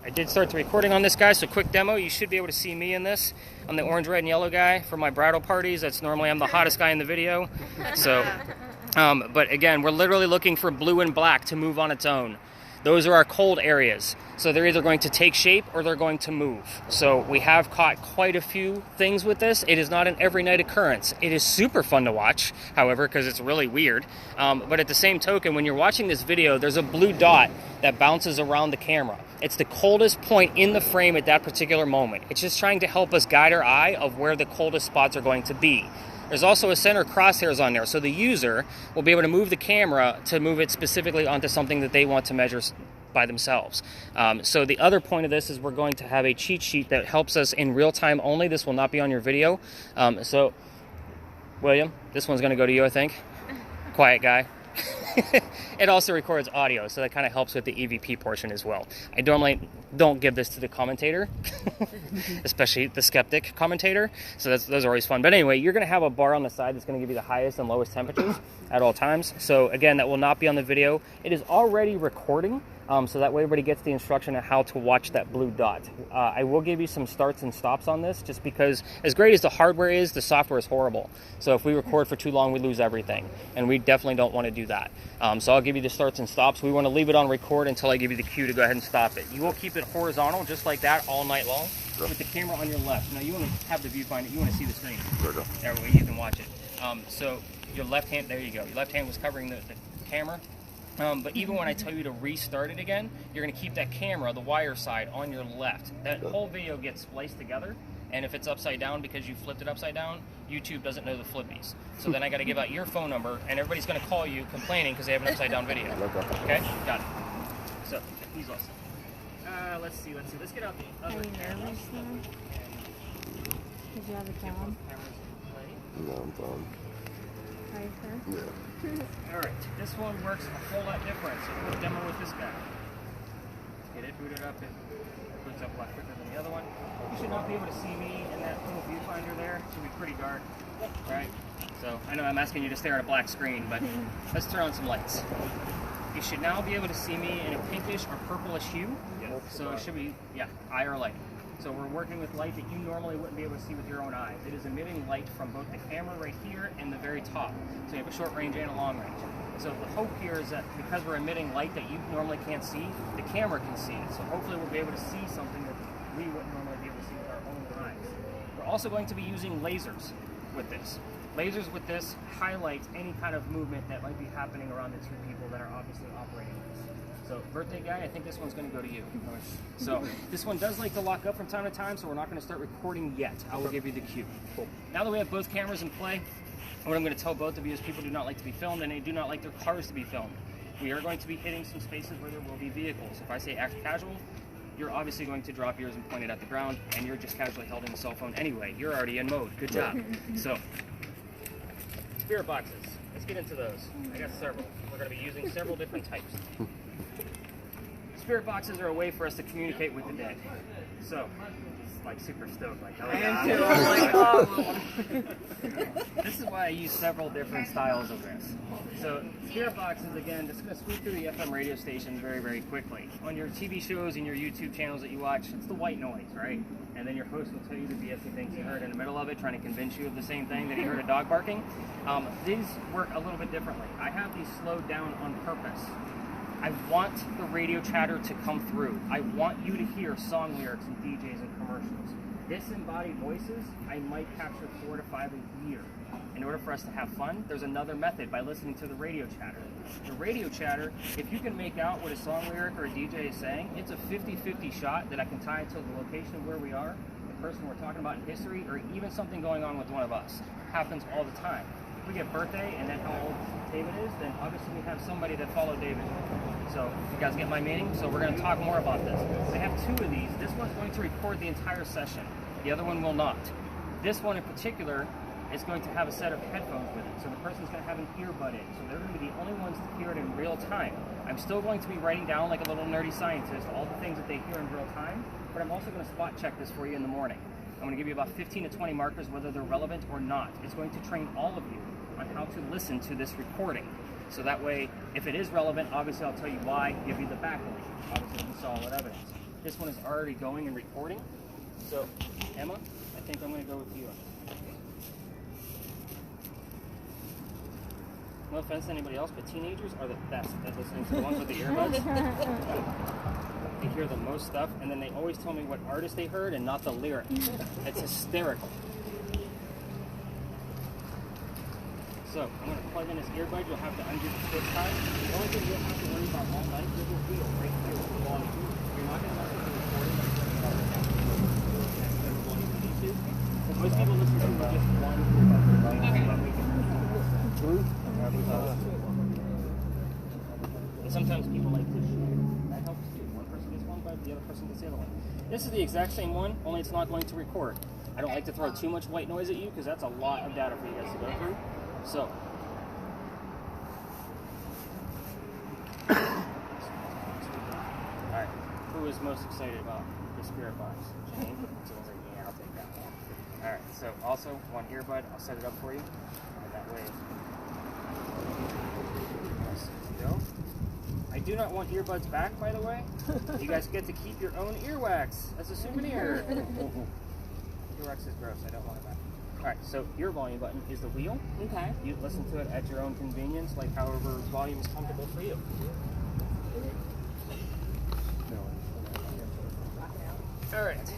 I did start the recording on this guy, so quick demo. You should be able to see me in this. I'm the orange, red, and yellow guy for my bridal parties. That's normally I'm the hottest guy in the video. So, but again, we're literally looking for blue and black to move on its own. Those are our cold areas. So they're either going to take shape or they're going to move. So we have caught quite a few things with this. It is not an every night occurrence. It is super fun to watch, however, because it's really weird. But at the same token, when you're watching this video, there's a blue dot that bounces around the camera. It's the coldest point in the frame at that particular moment. It's just trying to help us guide our eye of where the coldest spots are going to be. There's also a center crosshairs on there, so the user will be able to move the camera to move it specifically onto something that they want to measure by themselves. So the other point of this is we're going to have a cheat sheet that helps us in real time only. This will not be on your video. So, William, this one's going to go to you, I think. Quiet guy. It also records audio, so that kind of helps with the EVP portion as well. I normally don't give this to the commentator, especially the skeptic commentator, so those are always fun. But anyway, you're going to have a bar on the side that's going to give you the highest and lowest temperatures at all times. So again, that will not be on the video. It is already recording, so that way everybody gets the instruction on how to watch that blue dot. I will give you some starts and stops on this, just because as great as the hardware is, the software is horrible. So if we record for too long, we lose everything, and we definitely don't want to do that. So I'll give you the starts and stops. We want to leave it on record until I give you the cue to go ahead and stop it. You will keep it horizontal, just like that, all night long, with the camera on your left. Now you want to have the viewfinder, you want to see the screen. That way you can watch it. So your left hand, there you go. Your left hand was covering the camera. But even when I tell you to restart it again, you're going to keep that camera, the wire side, on your left. That whole video gets spliced together, and if it's upside down because you flipped it upside down, YouTube doesn't know the flippies. So then I got to give out your phone number, and everybody's going to call you complaining because they have an upside down video. Okay? Got it. So, he's awesome. Let's see. Let's get out the other cameras. Did you have a job? No, I'm fine. Are you sure? Yeah. Alright, this one works a whole lot different, so we'll demo with this guy. Get it booted up, it boots up a lot quicker than the other one. You should not be able to see me in that little viewfinder there. It should be pretty dark, right? So, I know I'm asking you to stare at a black screen, but let's turn on some lights. You should now be able to see me in a pinkish or purplish hue. So it should be, IR light. So we're working with light that you normally wouldn't be able to see with your own eyes. It is emitting light from both the camera right here and the very top. So you have a short range and a long range. So the hope here is that because we're emitting light that you normally can't see, the camera can see it. So hopefully we'll be able to see something that we wouldn't normally be able to see with our own eyes. We're also going to be using lasers with this. Lasers with this highlight any kind of movement that might be happening around the two people that are obviously operating this. So, birthday guy, I think this one's going to go to you. So, this one does like to lock up from time to time, so we're not going to start recording yet. I will give you the cue. Cool. Now that we have both cameras in play, what I'm going to tell both of you is people do not like to be filmed, and they do not like their cars to be filmed. We are going to be hitting some spaces where there will be vehicles. If I say act casual, you're obviously going to drop yours and point it at the ground, and you're just casually holding the cell phone anyway. You're already in mode. Good job. So, spirit boxes. Let's get into those. I got several. We're going to be using several different types. Spirit boxes are a way for us to communicate with the dead. So, it's like super stoked. Like, oh, yeah. This is why I use several different styles of this. So, spirit boxes, again, just going to sweep through the FM radio stations very, very quickly. On your TV shows and your YouTube channels that you watch, it's the white noise, right? And then your host will tell you the BS things he heard in the middle of it, trying to convince you of the same thing, that he heard a dog barking. These work a little bit differently. I have these slowed down on purpose. I want the radio chatter to come through. I want you to hear song lyrics and DJs and commercials. Disembodied voices, I might capture 4 to 5 a year. In order for us to have fun, there's another method by listening to the radio chatter. The radio chatter, if you can make out what a song lyric or a DJ is saying, it's a 50-50 shot that I can tie to the location of where we are, the person we're talking about in history, or even something going on with one of us. It happens all the time. If we get birthday and then how old David is, then obviously we have somebody that followed David. So you guys get my meaning? So we're going to talk more about this. I have 2 of these. This one's going to record the entire session. The other one will not. This one in particular is going to have a set of headphones with it. So the person's going to have an earbud in. So they're going to be the only ones to hear it in real time. I'm still going to be writing down like a little nerdy scientist all the things that they hear in real time, but I'm also going to spot check this for you in the morning. I'm going to give you about 15 to 20 markers, whether they're relevant or not. It's going to train all of you on how to listen to this recording. So that way, if it is relevant, obviously I'll tell you why, give you the backlink, obviously with solid evidence. This one is already going and recording. So, Emma, I think I'm going to go with you. No offense to anybody else, but teenagers are the best at listening to the ones with the earbuds. They hear the most stuff, and then they always tell me what artist they heard and not the lyric. It's hysterical. So, I'm going to plug in this earbud. You'll have to undo the switch tie. The only thing you'll have to worry about all night is the wheel right here with the volume. You're not going to listen to the recording, but you're going to turn it down. Whatever volume you need to. But most people listen to just one earbud so that we can and sometimes people like to share. That helps too. One person gets one bud, the other person gets the other one. This is the exact same one, only it's not going to record. I don't like to throw too much white noise at you because that's a lot of data for you guys to go through. So, alright, who is most excited about the spirit box? Janine? Someone's like, yeah, I'll take that one. Alright, so also one earbud, I'll set it up for you. And that way, go. I do not want earbuds back, by the way. You guys get to keep your own earwax as a souvenir. Earwax is gross, I don't want it back. Alright, so your volume button is the wheel. Okay. You listen to it at your own convenience, like however volume is comfortable for you. Alright,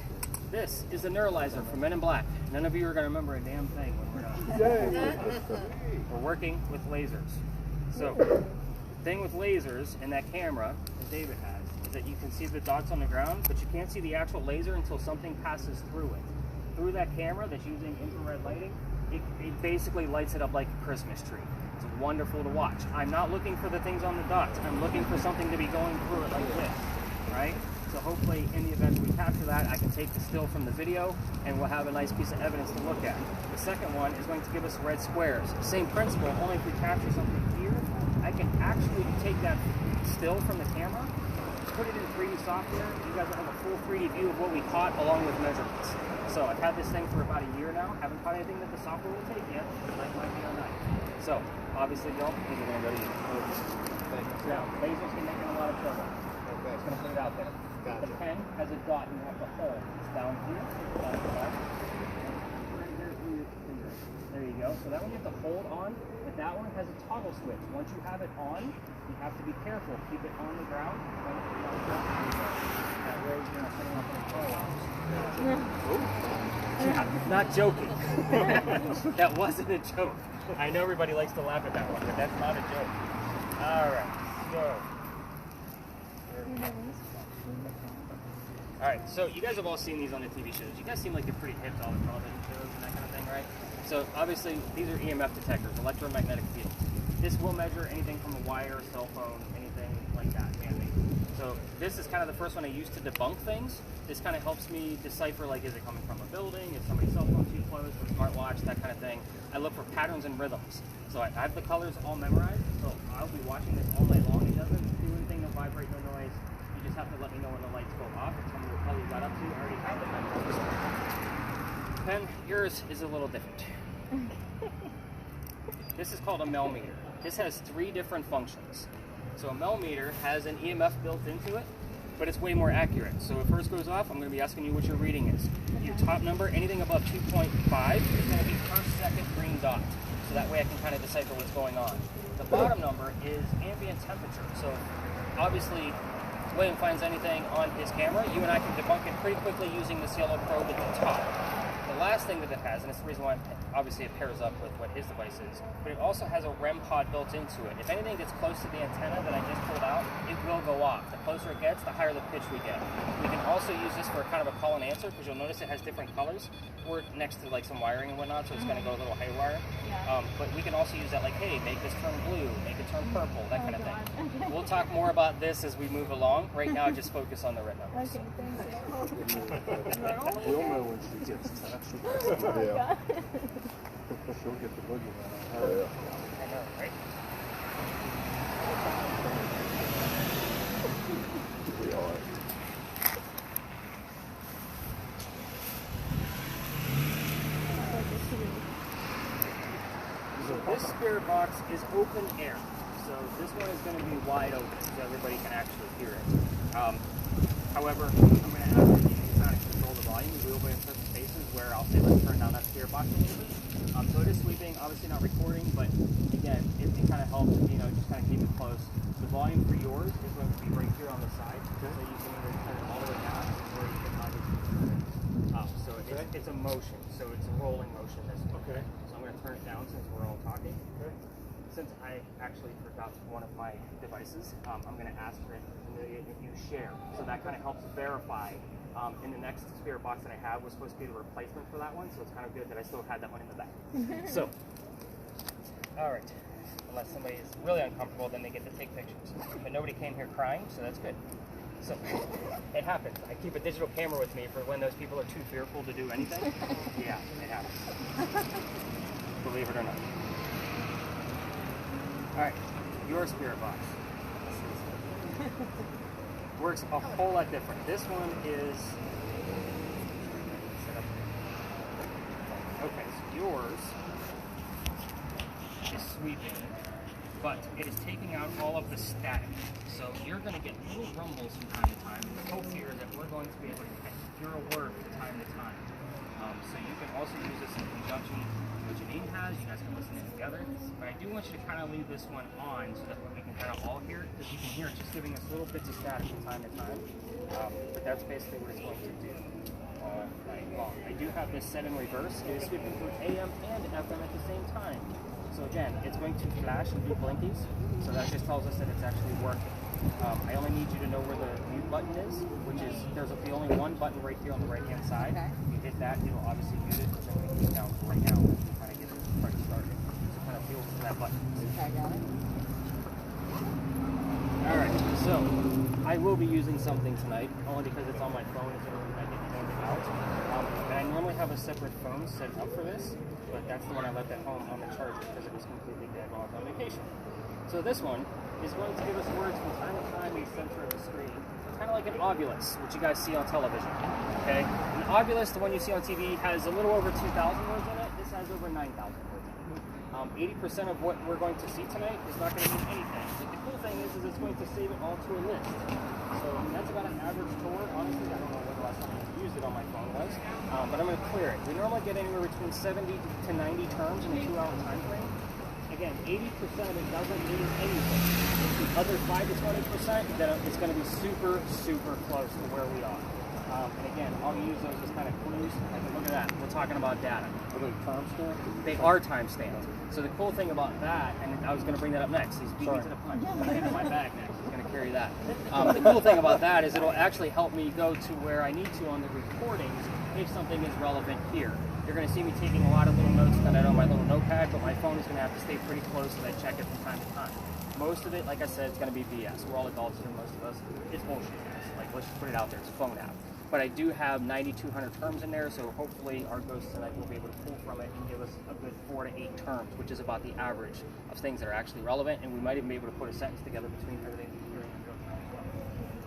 this is the neuralizer for Men in Black. None of you are going to remember a damn thing when we're done. We're working with lasers. So, the thing with lasers in that camera, as David has, is that you can see the dots on the ground, but you can't see the actual laser until something passes through it. Through that camera that's using infrared lighting, it basically lights it up like a Christmas tree. It's wonderful to watch. I'm not looking for the things on the dots. I'm looking for something to be going through it like this, right? So hopefully in the event we capture that, I can take the still from the video and we'll have a nice piece of evidence to look at. The second one is going to give us red squares. Same principle, only if we capture something here, I can actually take that still from the camera, put it in 3D software. You guys will have a full 3D view of what we caught along with measurements. So I've had this thing for about a year now. Haven't caught anything that the software will take yet. Like might be on night. So obviously, Bill, these are going to go to you. Now, lasers can make a lot of trouble. Okay. Just going to put it out there. Gotcha. The pen has a dot you have to hold. It's down here. Down here. There you go. So that one you have to hold on, but that one has a toggle switch. Once you have it on, you have to be careful. Keep it on the ground. That way you're not setting off any car alarms. Not joking. That wasn't a joke. I know everybody likes to laugh at that one, but that's not a joke. Alright, so. Alright, so you guys have all seen these on the TV shows. You guys seem like you're pretty hip to all the television shows and that kind of thing, right? So obviously, these are EMF detectors, electromagnetic fields. This will measure anything from a wire, cell phone, anything like that, man-made. So this is kind of the first one I use to debunk things. This kind of helps me decipher, like, is it coming from a building? Is somebody's cell phone too close? Or smartwatch? That kind of thing. I look for patterns and rhythms. So I have the colors all memorized. So I'll be watching this all night long. It doesn't do anything, no vibrate, no noise. You just have to let me know when the lights go off and tell me what color you got up to. I already have them memorized. Pen, yours is a little different. This is called a millimeter. This has 3 different functions. So a millimeter has an EMF built into it, but it's way more accurate. So if first goes off, I'm going to be asking you what your reading is. Your top number, anything above 2.5, is going to be per second green dot. So that way I can kind of decipher what's going on. The bottom number is ambient temperature. So obviously, William finds anything on his camera, you and I can debunk it pretty quickly using this yellow probe at the top. The last thing that it has, and it's the reason why obviously it pairs up with what his device is, but it also has a REM pod built into it. If anything gets close to the antenna that I just pulled out, it will go off. The closer it gets, the higher the pitch we get. We can also use this for kind of a call and answer, because you'll notice it has different colors. We're next to like some wiring and whatnot, so it's going to go a little haywire. Yeah. But we can also use that like, hey, make this turn blue, make it turn purple, that kind of thing. We'll talk more about this as we move along. Right now, just focus on the red numbers. Okay, thank you. We'll know when she gets touched. Yeah. She'll get the boogeyman on her. I know, right? We are. So this spirit box is open air. So this one is going to be wide open so everybody can actually hear it. However, I'm going to ask you to kind of control the volume. We will be in certain spaces where I'll say let's turn down that spirit box a little bit. So it is sweeping, obviously not recording, but again, it kind of helps, you know, just kind of keep it close. The volume for yours is going to be right here on the side, so you can either turn it all the way down or you can obviously turn it up. So it's a motion, so it's a rolling motion this way. Okay. So I'm going to turn it down since we're all talking. Okay. Since I actually forgot one of my devices, I'm going to ask for it if you share. So that kind of helps verify. In the next spirit box that I have was supposed to be the replacement for that one, so it's kind of good that I still had that one in the back. So, all right. Unless somebody is really uncomfortable, then they get to take pictures. But nobody came here crying, so that's good. So, it happens. I keep a digital camera with me for when those people are too fearful to do anything. Yeah, it happens. Believe it or not. All right, your spirit box. Works a whole lot different. This one is okay. So yours is sweeping, but it is taking out all of the static. So you're going to get little rumbles from time to time. The hope here is that we're going to be able to hear a word from time to time. So you can also use this in conjunction with what Janine has. You guys can listen in together. But I do want you to kind of leave this one on so that we can kind of all hear it, because you can hear it just giving us little bits of static from time to time. But that's basically what it's going to do all night long. I do have this set in reverse. It is sweeping through AM and FM at the same time. So again, it's going to flash and do blinkies. So that just tells us that it's actually working. I only need you to know where the mute button is, which is, there's the only one button right here on the right hand side. Okay. If you hit that, it'll obviously mute it, but then we can keep down right now and kind of get it started. So kind of feel for that button. Okay, got it. Alright, so I will be using something tonight, only because it's on my phone, it's the only reason I didn't hand it out. And I normally have a separate phone set up for this, but that's the one I left at home on the charger because it was completely dead while I was on vacation. So this one is going to give us words from time to time in the center of the screen. Kind of like an ovulus, which you guys see on television. Okay? An ovulus, the one you see on TV, has a little over 2,000 words in it. This has over 9,000 words in it. 80% of what we're going to see tonight is not going to mean anything. But the cool thing is it's going to save it all to a list. So that's about an average tour. Honestly, I don't know when the last time I used it on my phone was. But I'm going to clear it. We normally get anywhere between 70 to 90 terms in a 2-hour time frame. Again, 80% of it doesn't mean anything. The other 5 to 20%, then it's going to be super, super close to where we are. And again, I'll use those as kind of clues. Like, look at that. We're talking about data. Are they timestamped? They are time-stamped. So the cool thing about that, and I was going to bring that up next. He's beat me to the punch. I'm going to get in my bag next. He's going to carry that. The cool thing about that is it'll actually help me go to where I need to on the recordings if something is relevant here. You're going to see me taking a lot of little notes that I on my little notepad, but my phone is going to have to stay pretty close so I check it from time to time. Most of it, like I said, it's going to be BS. We're all adults here, most of us. It's bullshit, guys. Like, let's just put it out there. It's a phone app. But I do have 9,200 terms in there, so hopefully our ghost tonight will be able to pull from it and give us a good 4 to 8 terms, which is about the average of things that are actually relevant, and we might even be able to put a sentence together between everything here and go tonight as well.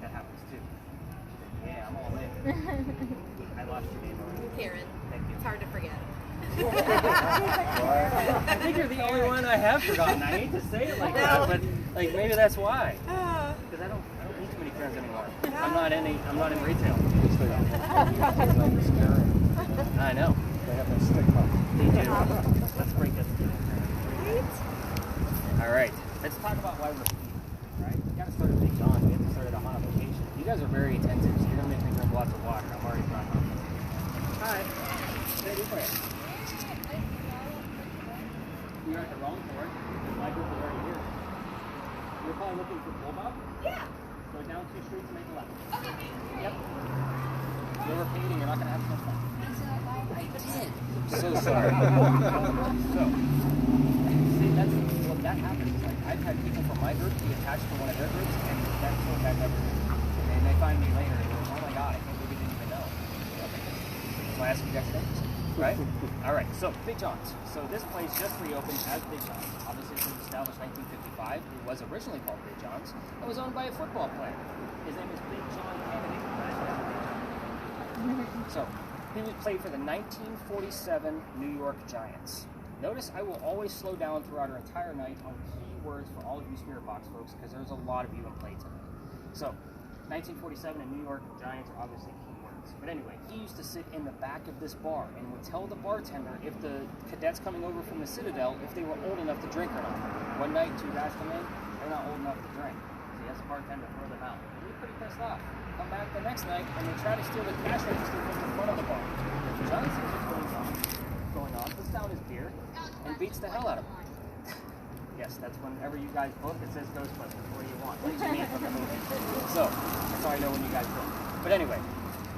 That happens too. Yeah, I'm all in. I lost your name already. Karen. Thank you. It's hard to forget. I think you're the only one I have forgotten. I hate to say it like that, but like maybe that's why. Because I don't need too many friends anymore. I'm not in retail. I know. They have that stigma. They do. Let's break this down. All right. Let's talk about why we're here. Right? We got to start at Big John. We have to start at a hot location. You guys are very attentive, so you're gonna make me drink lots of water. I'm already dry. Hi. What do for you? You're at the wrong port. My group is already here. You're probably looking for Bulldog? Yeah. Go down 2 streets and make a left. Okay. Yep. You're overpaid and you're not going to have so much fun. I did. So sorry. So, see, that's what that happens. Like, I've had people from my group be attached to one of their groups, and that's what that never is. And they find me later and go, oh my god, I can't believe you didn't even know. So I ask you guys things. Right? Alright, so Big John's. So this place just reopened as Big John's. Obviously, it was established in 1955. It was originally called Big John's. It was owned by a football player. His name is Big John Kennedy. So, he played for the 1947 New York Giants. Notice I will always slow down throughout our entire night on key words for all of you Spirit Box folks, because there's a lot of you in play tonight. So, 1947 in New York, Giants are obviously key words. But anyway, he used to sit in the back of this bar and would tell the bartender if the cadets coming over from the Citadel, if they were old enough to drink or not. One night, 2 guys come in, they're not old enough to drink. So he has the bartender throw them out. He's pretty pissed off. Come back the next night and they try to steal the cash register from the front of the bar. John sees what's going on, puts down his beer, and beats the hell out of him. Yes, that's whenever you guys book, it says Ghostbusters. What do you want? What do you mean from the movie? So, that's how I know when you guys book. But anyway,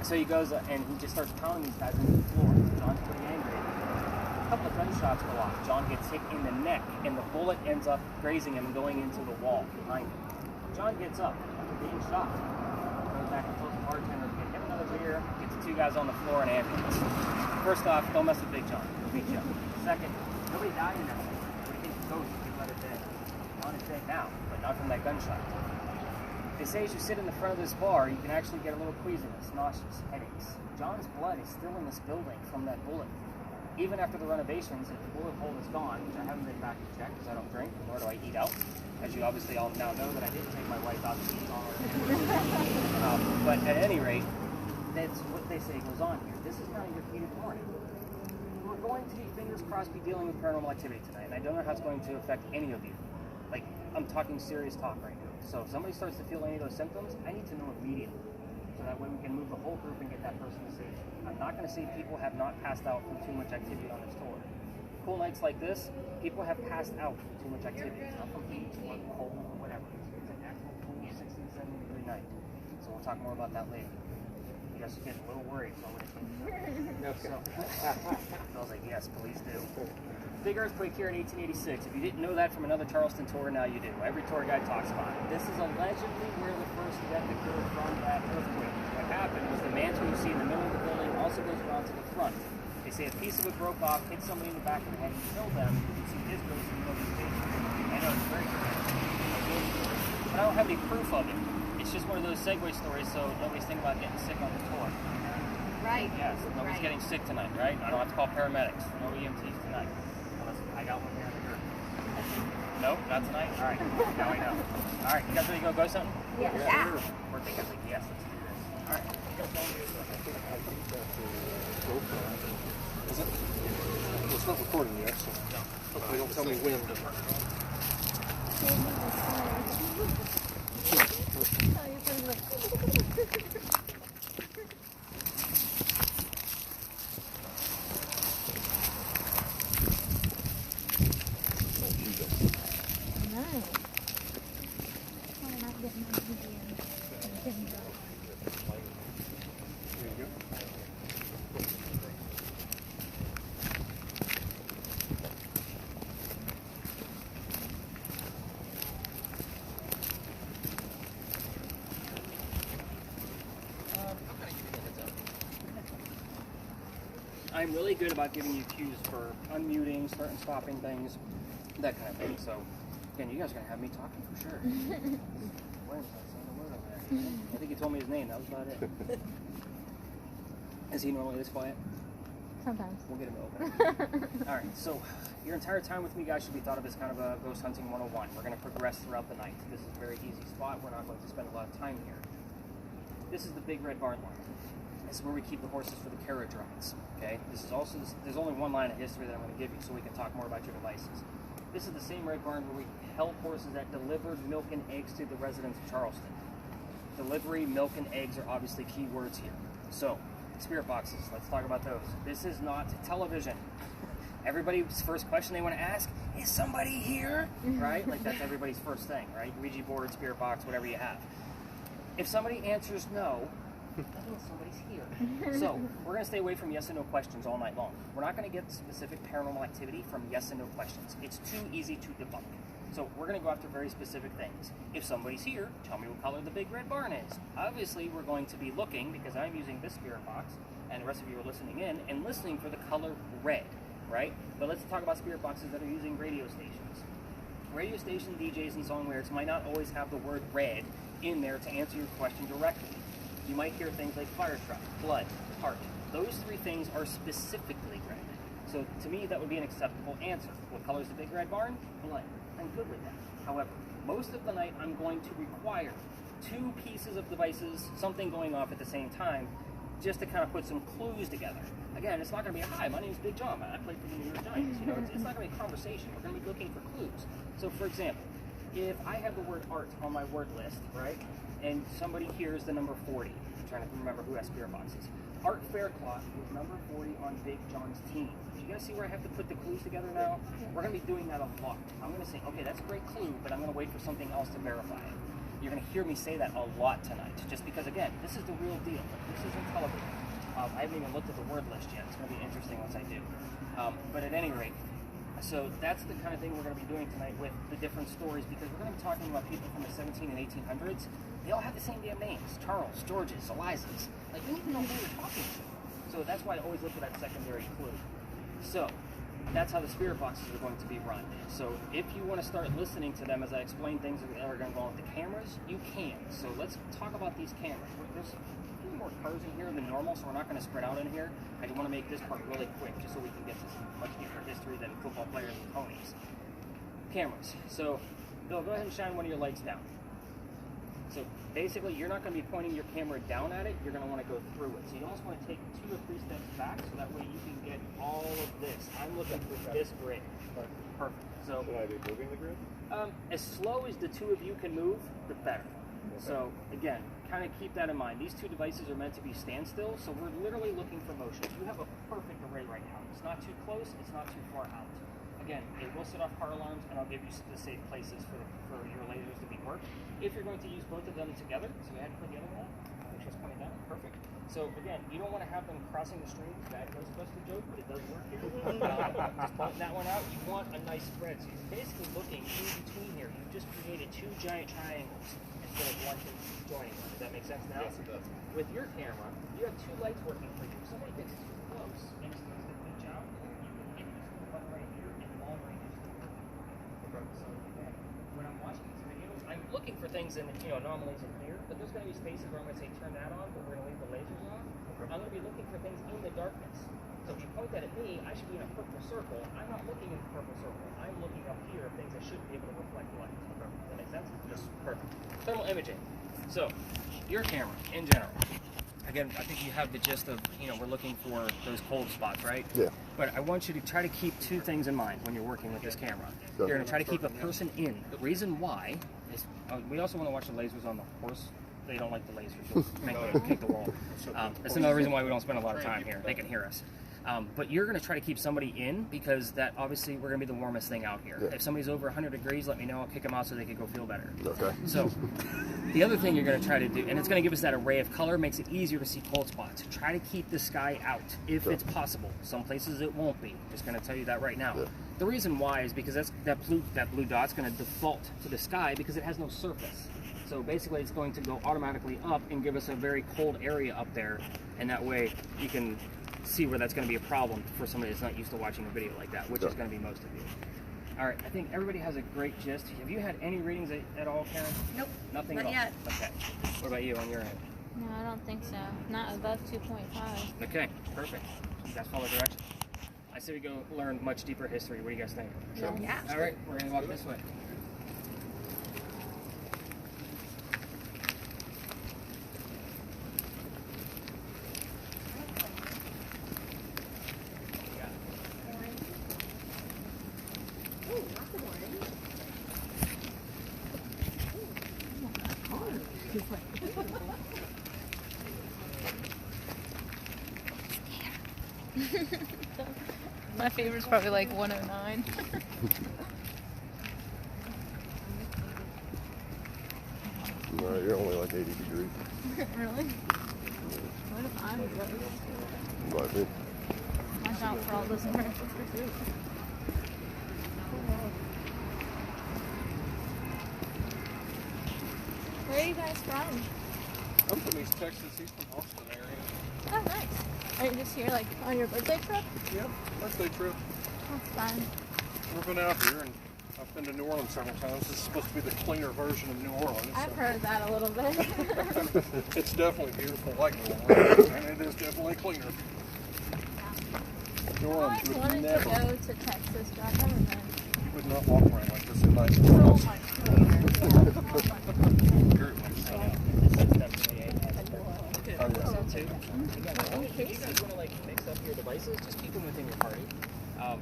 so he goes and he just starts pounding these guys into the floor. John's pretty angry. A couple of gunshots go off. John gets hit in the neck, and the bullet ends up grazing him and going into the wall behind him. John gets up after being shot. Goes back and tells the bartender to get him another beer, gets the 2 guys on the floor in ambulance. First off, don't mess with Big John. He'll beat you up. Second, nobody died in that scene. Nobody thinks it's ghost. John is dead now, but not from that gunshot. They say as you sit in the front of this bar, you can actually get a little queasiness, nauseous, headaches. John's blood is still in this building from that bullet. Even after the renovations, if the bullet hole is gone, which I haven't been back to check because I don't drink, nor do I eat out, as you obviously all now know that I didn't take my wife out to eat on but at any rate, that's what they say goes on here. This is kind of your heated morning. We're going to be, fingers crossed, be dealing with paranormal activity tonight, and I don't know how it's going to affect any of you. Like, I'm talking serious talk right now. So if somebody starts to feel any of those symptoms, I need to know immediately. So that way we can move the whole group and get that person to safety. I'm not going to say people have not passed out from too much activity on this tour. Cool nights like this, people have passed out from too much activity. It's not from heat or cold or whatever. It's an actual cool 60, 70 degree night. So we'll talk more about that later. You guys are getting a little worried, so I'm going to change it up. So I was like, yes, please do. Big earthquake here in 1886. If you didn't know that from another Charleston tour, now you do. Every tour guide talks about it. This is allegedly where the first death occurred from that earthquake. What happened was the mantle you see in the middle of the building also goes around to the front. They say a piece of it broke off, hit somebody in the back of the head, and killed them. You can see his ghost in the middle of the station. I know it's very dramatic. But I don't have any proof of it. It's just one of those segue stories, so nobody's thinking about getting sick on the tour. Right. Yes, nobody's getting sick tonight, right? I don't have to call paramedics. No EMTs tonight. I got one here in the group. Nope, not tonight? All right, now I know. All right, you guys ready to go something? Yes. Yeah. We're thinking like, yes, let's do this. All right. Is it? Well, it's not recording yet, so hopefully don't tell me when. I'm really good about giving you cues for unmuting, starting, stopping things, that kind of thing. So, again, you guys are going to have me talking for sure. Where's that saying a word over there? I think he told me his name. That was about it. Is he normally this quiet? Sometimes. We'll get him open. All right, so your entire time with me, guys, should be thought of as kind of a ghost hunting 101. We're going to progress throughout the night. This is a very easy spot. We're not going to spend a lot of time here. This is the big red barn line. This is where we keep the horses for the carriage rides. Okay. This is also there's only one line of history that I'm going to give you, so we can talk more about your devices. This is the same red barn where we held horses that delivered milk and eggs to the residents of Charleston. Delivery, milk, and eggs are obviously key words here. So, spirit boxes. Let's talk about those. This is not television. Everybody's first question they want to ask is somebody here, right? Like that's everybody's first thing, right? Ouija board, spirit box, whatever you have. If somebody answers no, that means somebody's here. So we're going to stay away from yes and no questions all night long. We're not going to get specific paranormal activity from yes and no questions. It's too easy to debunk. So we're going to go after very specific things. If somebody's here, tell me what color the big red barn is. Obviously, we're going to be looking, because I'm using this spirit box, and the rest of you are listening in, and listening for the color red, right? But let's talk about spirit boxes that are using radio stations. Radio station DJs and songwriters might not always have the word red in there to answer your question directly. You might hear things like fire truck, blood, heart. Those three things are specifically red. So to me, that would be an acceptable answer. What color is the big red barn? Blood. I'm good with that. However, most of the night I'm going to require two pieces of devices, something going off at the same time, just to kind of put some clues together. Again, it's not going to be a hi, my name is Big John, I play for the New York Giants. You know, it's not going to be a conversation. We're going to be looking for clues. So, for example, if I have the word art on my word list, right, and somebody hears the number 40, I'm trying to remember who has spirit boxes. Art Faircloth was number 40 on Big John's team. You guys see where I have to put the clues together now? We're going to be doing that a lot. I'm going to say, okay, that's a great clue, but I'm going to wait for something else to verify it. You're going to hear me say that a lot tonight, just because, again, this is the real deal. This isn't television. I haven't even looked at the word list yet. It's going to be interesting once I do. But at any rate, so that's the kind of thing we're going to be doing tonight with the different stories, because we're going to be talking about people from the 17 and 1800s. They all have the same damn names: Charles, Georges, Elizas. Like, we need to know who we're talking to. So that's why I always look for that secondary clue. So that's how the spirit boxes are going to be run. So if you want to start listening to them as I explain things that are going to go on with the cameras, you can. So let's talk about these cameras. There's a few more cars in here than normal, so we're not going to spread out in here. I want to make this part really quick, just so we can get to some much deeper history than football players and ponies. Cameras. So Bill, go ahead and shine one of your lights down. So basically, you're not going to be pointing your camera down at it. You're going to want to go through it. So you almost want to take 2 or 3 steps back, so that way you can get all of this. I'm looking for this grid. Perfect. So should I be moving the grid? as slow as the two of you can move, the better. Okay. So again, kind of keep that in mind. These 2 devices are meant to be standstill, so we're literally looking for motion. You have a perfect array right now. It's not too close. It's not too far out. Again, it will set off car alarms, and I'll give you the safe places for your lasers to be worked. If you're going to use both of them together, so we had to put the other one out, make sure it's coming down, perfect. So again, you don't want to have them crossing the stream. That Ghostbuster joke, but it does work here. Just point that one out. You want a nice spread. So you're basically looking in between here. You've just created 2 giant triangles instead of one joining one. Does that make sense now? Yes, it does. With your camera, you have 2 lights working for you. If somebody gets too close and it starts to glitch out, you can hit this button right here and long range is still working. So again, when I'm watching these videos, I'm looking for things in, anomalies in here, but there's going to be spaces where I'm going to say turn that on, but we're going to leave the lasers on. I'm going to be looking for things in the darkness. So if you point that at me, I should be in a purple circle. I'm not looking in the purple circle. I'm looking up here at things that should be able to reflect light. Does that make sense? Yes. Perfect. Thermal imaging. So your camera in general. Again, I think you have the gist of, we're looking for those cold spots, right? Yeah. But I want you to try to keep 2 things in mind when you're working with this camera. You're going to try to keep a person in. The reason why is we also want to watch the lasers on the horse. They don't like the lasers. You'll make them kick the wall. That's another reason why we don't spend a lot of time here. They can hear us. But you're going to try to keep somebody in, because that obviously we're going to be the warmest thing out here. Yeah. If somebody's over 100 degrees, let me know. I'll kick them out so they can go feel better. Okay. So the other thing you're going to try to do, and it's going to give us that array of color, makes it easier to see cold spots. Try to keep the sky out if it's possible. Some places it won't be. Just going to tell you that right now. Yeah. The reason why is because that blue dot's going to default to the sky because it has no surface. So basically it's going to go automatically up and give us a very cold area up there, and that way you can see where that's going to be a problem for somebody that's not used to watching a video like that, which is going to be most of you. All right, I think everybody has a great gist. Have you had any readings at all, Karen? Nope. Nothing Not at all? yet. Okay. What about you on your end? No, I don't think so. Not above 2.5. Okay, perfect. You guys follow directions. I say we go learn much deeper history. What do you guys think? Sure. Yeah. All right, we're going to walk this way. My favorite's probably like 109. No, you're only like 80 degrees. Really? What if I'm gross? But it, Watch out for all those emergency fruit. Where are you guys from? I'm from East Texas. He's from Austin area. Oh, nice. Are you just here like on your birthday trip? Yep, birthday trip. That's fun. We've been out here, and I've been to New Orleans several times. This is supposed to be the cleaner version of New Orleans. I've heard that a little bit. It's definitely beautiful like New Orleans, and it is definitely cleaner. New I Orleans always would wanted never. to go to Texas, but I've never been. would not walk around like this at night. Oh my Oh, yeah. If you guys want to like mix up your devices, just keep them within your party.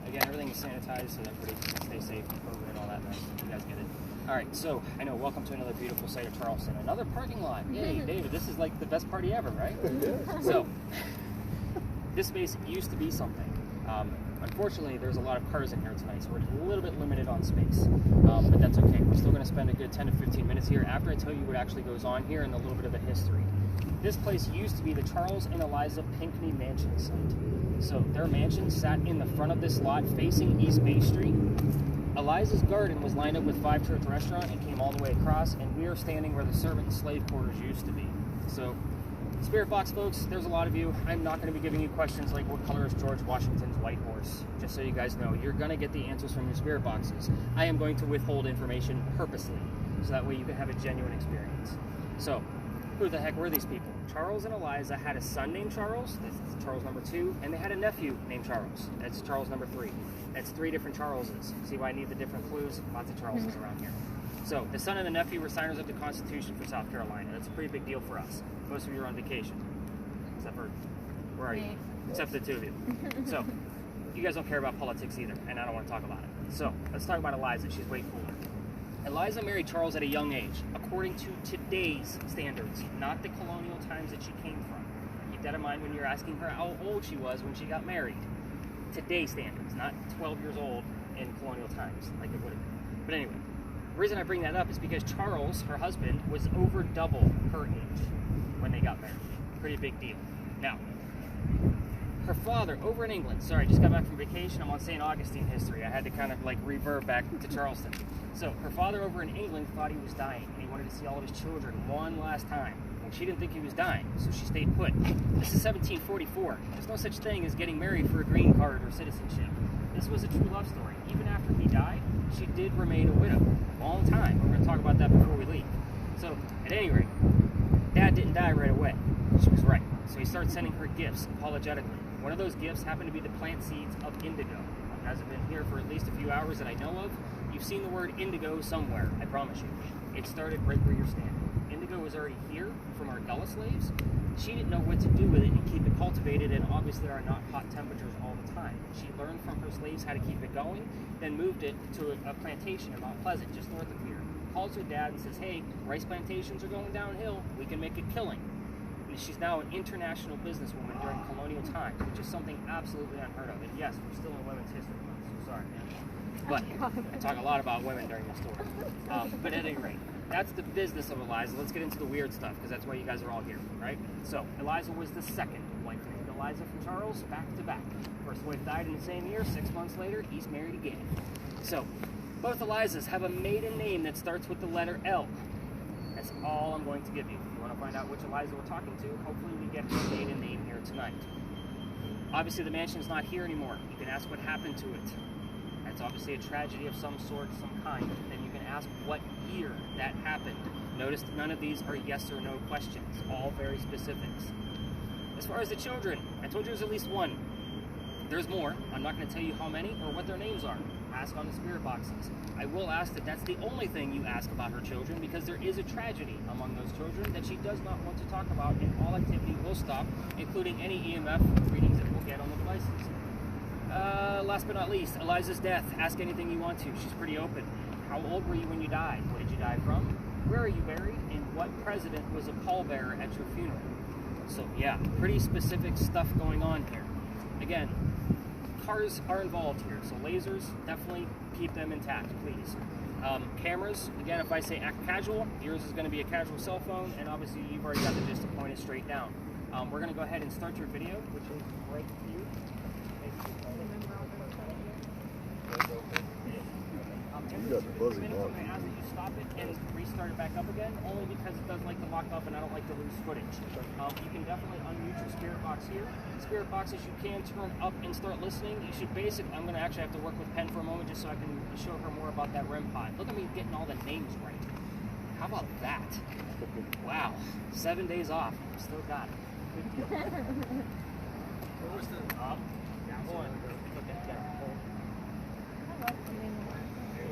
Again, everything is sanitized so that everybody can stay safe from COVID and all that mess. You guys get it. All right, so I know. Welcome to another beautiful site of Charleston. Another parking lot. Yay, David! This is like the best party ever, right? So this space used to be something. Unfortunately, there's a lot of cars in here tonight, so we're a little bit limited on space. But that's okay. We're still going to spend a good 10 to 15 minutes here after I tell you what actually goes on here and a little bit of the history. This place used to be the Charles and Eliza Pinckney Mansion site. So their mansion sat in the front of this lot facing East Bay Street. Eliza's garden was lined up with Five Church Restaurant and came all the way across, and we are standing where the servant and slave quarters used to be. So Spirit Box folks, there's a lot of you. I'm not going to be giving you questions like what color is George Washington's white horse. Just so you guys know, you're going to get the answers from your Spirit Boxes. I am going to withhold information purposely, so that way you can have a genuine experience. So, who the heck were these people? Charles and Eliza had a son named Charles, that's Charles number 2, and they had a nephew named Charles, that's Charles number 3. That's 3 different Charleses. See why I need the different clues? Lots of Charleses around here. So, the son and the nephew were signers of the Constitution for South Carolina. That's a pretty big deal for us. Most of you are on vacation. Except for, where are you? Except for the 2 of you. So, you guys don't care about politics either, and I don't want to talk about it. So, let's talk about Eliza. She's way cooler. Eliza married Charles at a young age, according to today's standards, not the colonial times that she came from. Keep that in mind when you're asking her how old she was when she got married. Today's standards, not 12 years old in colonial times, like it would have been. But anyway, the reason I bring that up is because Charles, her husband, was over double her age when they got married. Pretty big deal. Now, her father over in England, sorry, I just got back from vacation, I'm on St. Augustine history. I had to kind of like revert back to Charleston. So her father over in England thought he was dying, and he wanted to see all of his children one last time. Well, she didn't think he was dying, so she stayed put. This is 1744. There's no such thing as getting married for a green card or citizenship. This was a true love story. Even after he died, she did remain a widow. A long time. We're going to talk about that before we leave. So, at any rate, Dad didn't die right away. She was right. So he started sending her gifts apologetically. One of those gifts happened to be the plant seeds of indigo. You guys have been here for at least a few hours that I know of. You've seen the word indigo somewhere, I promise you. It started right where you're standing. Indigo was already here from our Gullah slaves. She didn't know what to do with it and keep it cultivated, and obviously there are not hot temperatures all the time. She learned from her slaves how to keep it going, then moved it to a plantation in Mount Pleasant, just north of here. Calls her dad and says, hey, rice plantations are going downhill, we can make a killing. And she's now an international businesswoman during colonial times, which is something absolutely unheard of. And yes, we're still in Women's History Month, so sorry, man. But I talk a lot about women during this story. But at any rate, that's the business of Eliza. Let's get into the weird stuff, because that's why you guys are all here, right? So, Eliza was the second wife named Eliza from Charles, back to back. First wife died in the same year. 6 months later, he's married again. So, both Elizas have a maiden name that starts with the letter L. That's all I'm going to give you. If you want to find out which Eliza we're talking to, hopefully we get her maiden name here tonight. Obviously, the mansion's not here anymore. You can ask what happened to it. That's obviously a tragedy of some sort, some kind. Then you can ask what year that happened. Notice none of these are yes or no questions, all very specifics. As far as the children, I told you there's at least one. There's more. I'm not going to tell you how many or what their names are. Ask on the Spirit Boxes. I will ask that that's the only thing you ask about her children, because there is a tragedy among those children that she does not want to talk about, and all activity will stop, including any EMF readings that we'll get on the devices. Last but not least, Eliza's death. Ask anything you want to. She's pretty open. How old were you when you died? What did you die from? Where are you buried? And what president was a pallbearer at your funeral? So yeah, pretty specific stuff going on here. Again, cars are involved here, so lasers, definitely keep them intact, please. Cameras, again, if I say act casual, yours is going to be a casual cell phone, and obviously you've already got the gist to point it straight down. We're going to go ahead and start your video, which is right here. You got the buzzy I'm on. going to ask that you stop it and restart it back up again, only because it doesn't like to lock up and I don't like to lose footage. You can definitely unmute your Spirit Box here. Spirit Boxes you can turn up and start listening. You should basically, I'm going to actually have to work with Pen for a moment just so I can show her more about that REM pod. Look at me getting all the names right. How about that? Wow, 7 days off. Still got it. Good deal. Where was the up? Down one. Okay,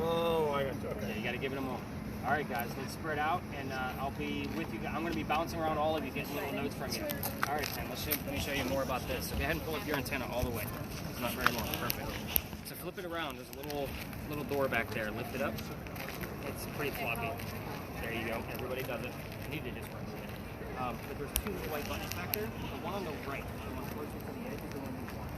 Oh, I got you. Yeah, Okay. you got to give it a moment. All right, guys, let's spread out, and I'll be with you. I'm going to be bouncing around all of you, getting little notes from you. All right, Sam, let me show you more about this. So go ahead and pull up your antenna all the way. It's not very long. Perfect. So flip it around. There's a little door back there. Lift it up. It's pretty floppy. There you go. Everybody does it. I need to just run with it. But there's two little white buttons back there. The one on the right, the one closer to the edge, is the one you want.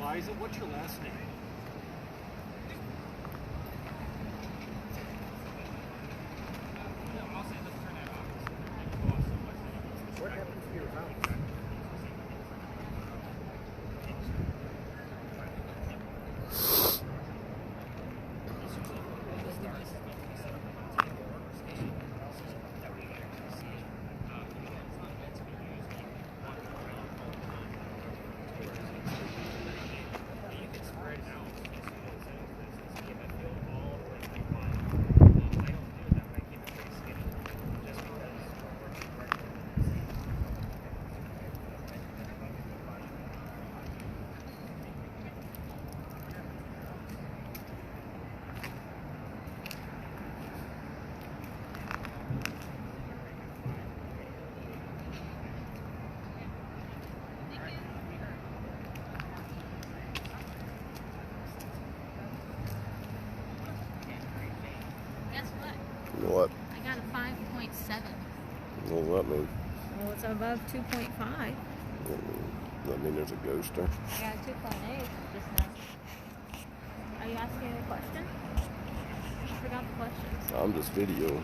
Liza, what's your last name? What happened to your house? What? I got a 5.7. What does that mean? Well, it's above 2.5. That mean there's a ghoster? I got a 2.8 just now. Are you asking a question? I forgot the questions. I'm just videoing.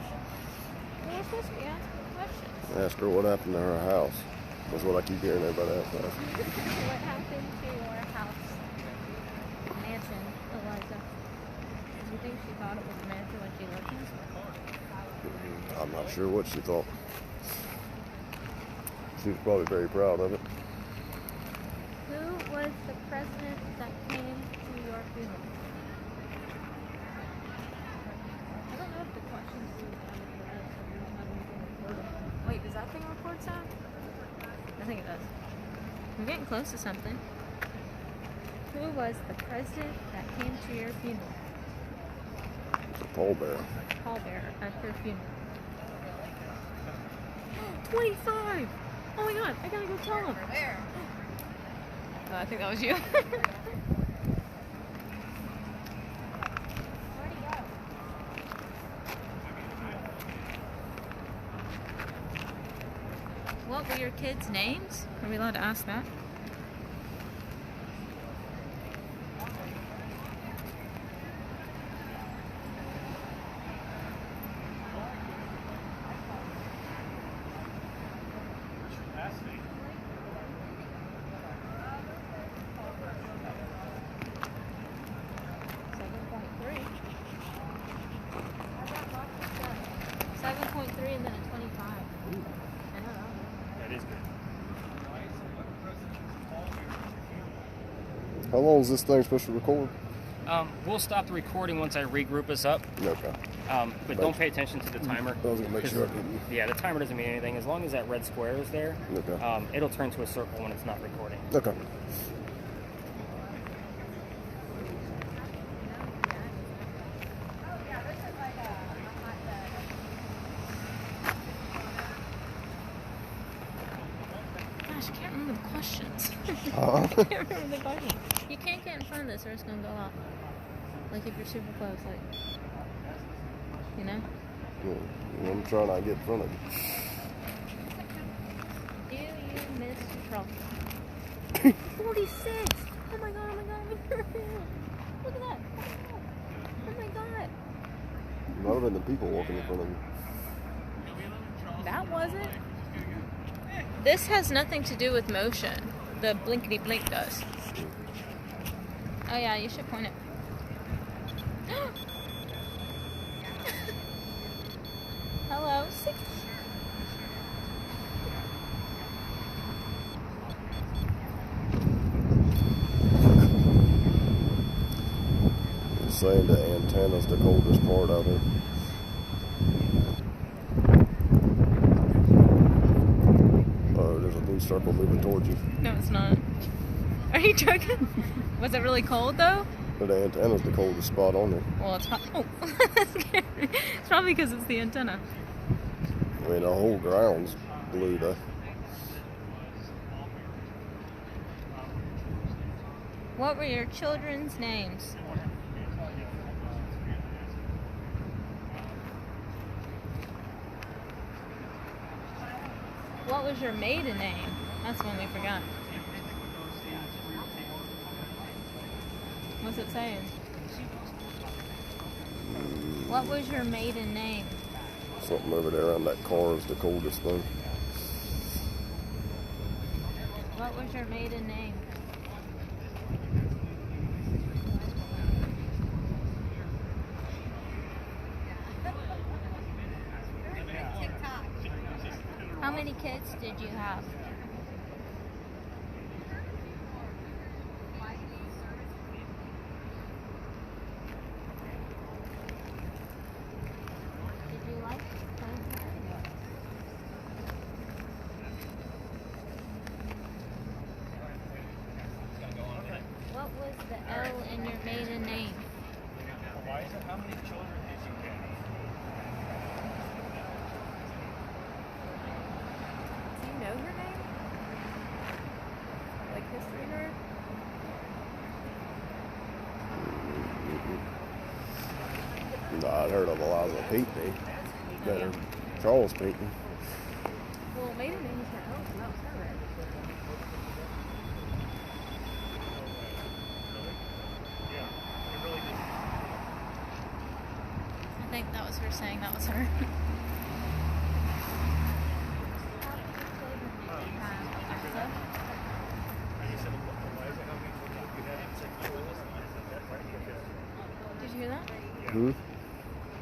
We're supposed to be asking questions. Ask her what happened to her house. That's what I keep hearing everybody ask. What happened to your house? Mansion, Eliza? Do you think she thought it was a mansion when she looked in? I'm not sure what she thought. She was probably very proud of it. Who was the president that came to your funeral? I don't know if the questions do that. Wait, does that thing record sound? I think it does. I'm getting close to something. Who was the president that came to your funeral? It's a pallbearer. Pallbearer at her funeral. 25! Oh my god, I gotta go tell him. Oh, I think that was you. Where'd he go? What were your kids' names? Are we allowed to ask that? And then a 25. I know. That is good. How long is this thing supposed to record? We'll stop the recording once I regroup us up. Okay. But don't pay attention to the timer. I was gonna make sure I didn't. Yeah, the timer doesn't mean anything. As long as that red square is there, Okay. it'll turn to a circle when it's not recording. Okay. Gosh, I can't remember the questions. I can't remember the questions. You can't get in front of this or it's gonna go off. Like if you're super close, like, you know? Yeah, I'm trying not to get in front of you. Do you miss Trump? 46! Oh my god, oh my god, look at that! Oh my god! Might have been the people walking in front of you. That wasn't. This has nothing to do with motion. The blinkety blink does. Oh yeah, you should point it. Hello, 6. It's saying the antenna's the coldest part out here. Oh, there's a blue circle moving towards you. No, it's not. Are you joking? Was it really cold though? But the antenna's the coldest spot on there. Well, it's oh, that's scary. It's probably because it's the antenna. I mean, the whole ground's blue though. What were your children's names? What was your maiden name? That's one we forgot. What's it saying? What was your maiden name? Something over there on that car is the coldest thing. What was your maiden name? How many kids did you have? Did you like playing? What was the L in your maiden name? How many children did you have? Do you know her name? Like history nerd? No, I'd heard of Eliza Pinckney. Better Charles Pinckney. Well, maiden name is her own, so that was her, right? I think that was her saying that was her. Did you hear that? Hmm?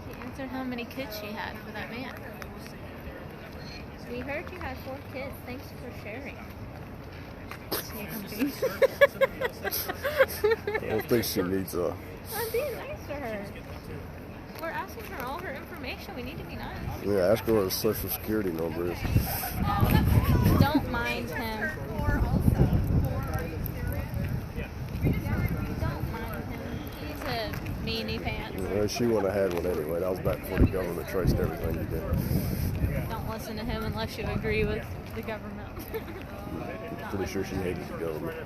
She answered how many kids she had for that man. We heard you had 4 kids. Thanks for sharing. I don't think she needs a. I'm being nice to her. We're asking her all her information. We need to be nice. Yeah, ask her what her social security number is. Don't mind him. meanie pants. Well, she wouldn't have had one anyway. That was back before the government traced everything you did. Don't listen to him unless you agree with the government. Pretty sure she hated the government.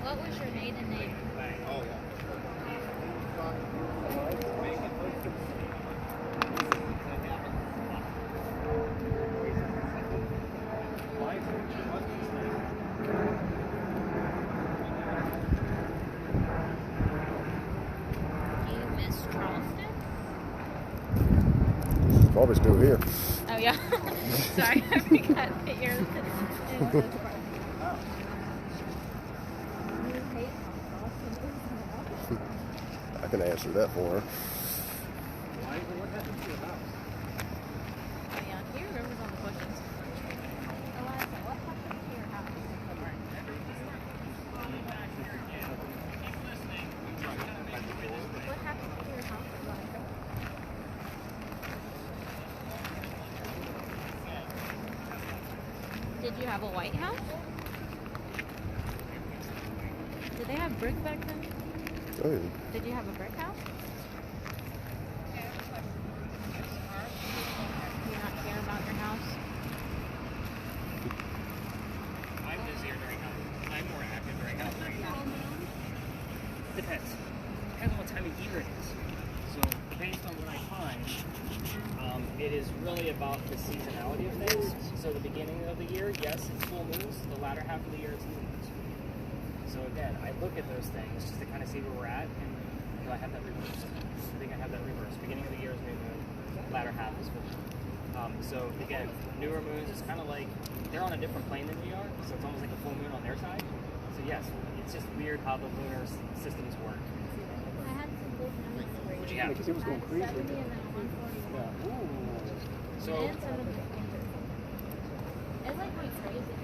What was your maiden name? You miss Charleston? She's probably still here. Oh yeah. Sorry, I forgot that you're. I can answer that for her. Oh yeah, he remembers all the questions. Eliza, what happened to your house? What happened to your house, Eliza? Did you have a white house? Did they have brick back then? Oh, yeah. Did you have a brick house? Do you not care about your house? I'm busier during house. I'm more active during house. Depends. Depends on what time of year it is. So based on what I find, it is really about the seasonality of things. So the beginning of the year, yes, it's full moons. The latter half of the year, it's new moons. So again, I look at those things just to kind of see where we're at, and I have that reversed. I think I have that reversed. Beginning of the year is new moon, latter half is full moon. So again, newer moons is kind of like they're on a different plane than we are, so it's almost like a full moon on their side. So yes, it's just weird how the lunar systems work. I had some good numbers for you. What'd you have? Because it was going crazy. 70 and then 141. Yeah. Ooh. So And 70. It's like going crazy.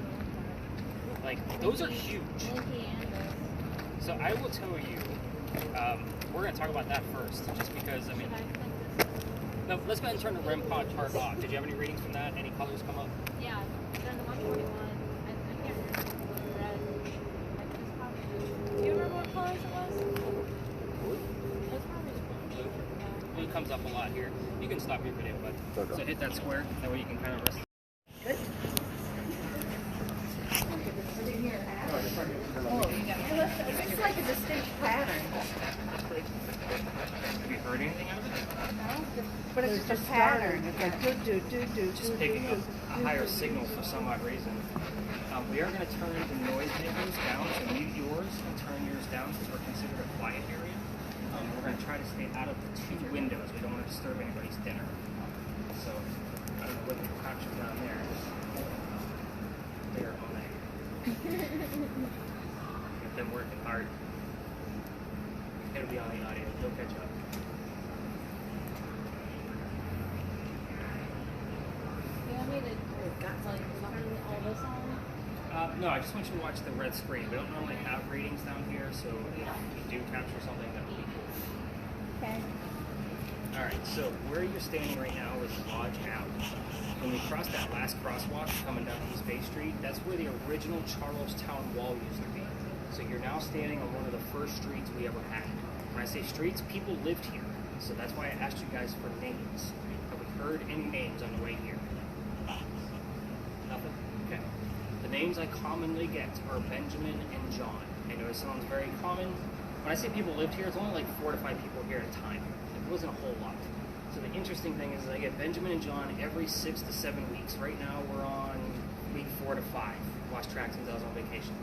like those are huge. Linky and So I will tell you, we're going to talk about that first, just because I mean. should I click this? No, let's go ahead and turn the REM pod chart off. Did you have any readings from that? Any colors come up? Yeah, then the 141. I can't remember. Red. Do you remember what colors it was? It was probably blue. Blue comes up a lot here. You can stop your video, but Okay. so hit that square. That way you can kind of rest. It's like a distinct pattern. Have you heard anything out of it? But it's just a pattern. It's like do. Just picking up a higher signal for some odd reason. We are going to turn the noise makers down, so mute yours and turn yours down because we're considered a quiet area. We're going to try to stay out of the two windows. We don't want to disturb anybody's dinner. So I don't know what the capture down there. They're on there. Get them working hard. It'll be on the audio. You'll catch up. You want me to turn all this on? No, I just want you to watch the red screen. We don't normally have ratings down here, so if you do capture something, that would be cool. Okay. Alright, so where you're standing right now is Lodge Alley. When we cross that last crosswalk coming down East Bay Street, that's where the original Charlestown Wall used to be. So you're now standing on one of the first streets we ever had. When I say streets, people lived here. So that's why I asked you guys for names. Have we heard any names on the way here? Nothing? Okay. The names I commonly get are Benjamin and John. I know it sounds very common. When I say people lived here, it's only like 4 to 5 people here at a time. It wasn't a whole lot. So the interesting thing is I get Benjamin and John every 6 to 7 weeks. Right now we're on week 4 to 5. Lost track since I was on vacation.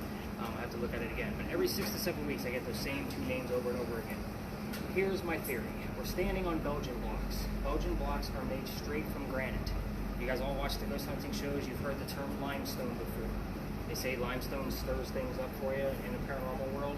I have to look at it again. But every 6 to 7 weeks I get those same 2 names over and over again. Here's my theory. We're standing on Belgian blocks. Belgian blocks are made straight from granite. You guys all watch the ghost hunting shows. You've heard the term limestone before. They say limestone stirs things up for you in the paranormal world.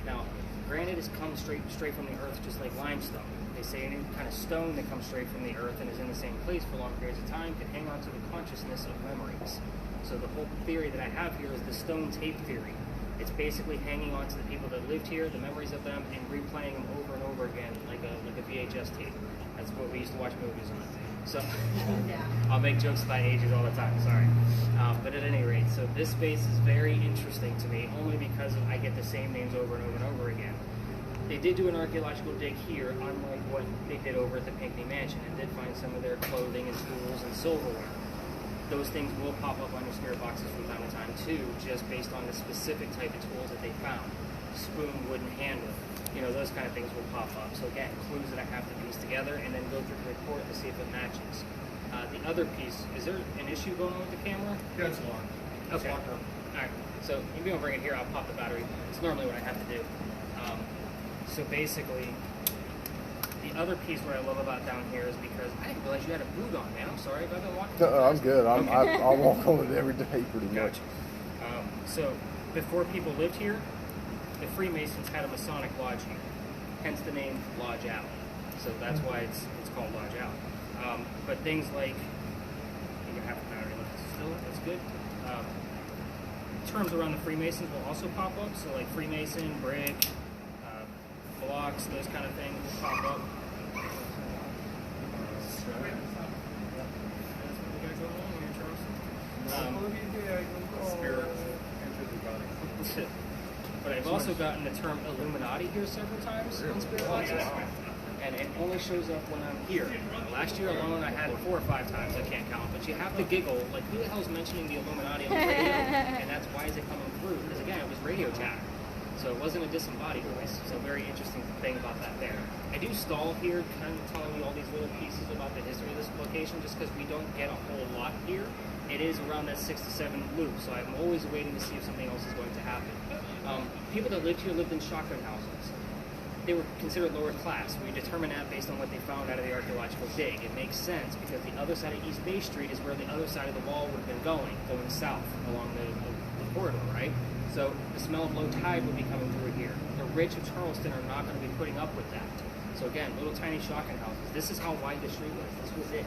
Now, granite has come straight from the earth, just like limestone. They say any kind of stone that comes straight from the earth and is in the same place for long periods of time can hang on to the consciousness of memories. So the whole theory that I have here is the stone tape theory. It's basically hanging on to the people that lived here, the memories of them, and replaying them over and over again like a VHS tape. That's what we used to watch movies on. So I'll make jokes about ages all the time, sorry. But at any rate, so this space is very interesting to me, only because I get the same names over and over and over again. They did do an archaeological dig here, unlike what they did over at the Pinckney Mansion, and did find some of their clothing and tools and silverware. Those things will pop up on your spirit boxes from time to time too, just based on the specific type of tools that they found. Spoon, wooden handle, you know, those kind of things will pop up. So again, clues that I have to piece together and then go through the report to see if it matches. The other piece, is there an issue going on with the camera? Yeah, it's locked. Okay. It's locked up. Alright, so if you don't bring it here, I'll pop the battery. It's normally what I have to do. So basically, the other piece what I love about down here is because I didn't realize you had a boot on, man. I'm sorry if I've been walking. No, I'm good. Okay. I walk on it every day pretty much. Gotcha. So before people lived here, the Freemasons had a Masonic lodge here, hence the name Lodge Alley. So that's why it's called Lodge Alley. But things like, you have the battery left still, that's good. Terms around the Freemasons will also pop up, so like Freemason, brick, blocks, those kind of things will pop up. Spirit entered the body. But I've also gotten the term Illuminati here several times on spirit boxes, and it only shows up when I'm here. Last year alone, I had it 4 or 5 times. I can't count, but you have to giggle. Like, who the hell's mentioning the Illuminati on the radio? And that's why is it coming through? Because again, it was radio chatter. So it wasn't a disembodied voice. So very interesting thing about that there. I do stall here, kind of telling you all these little pieces about the history of this location, just because we don't get a whole lot here. It is around that 6 to 7 loop, so I'm always waiting to see if something else is going to happen. People that lived here lived in shotgun houses. They were considered lower class. We determined that based on what they found out of the archaeological dig. It makes sense because the other side of East Bay Street is where the other side of the wall would have been going south along the corridor, right? So the smell of low tide would be coming through here. The rich of Charleston are not going to be putting up with that. So again, little tiny shotgun houses. This is how wide the street was. This was it.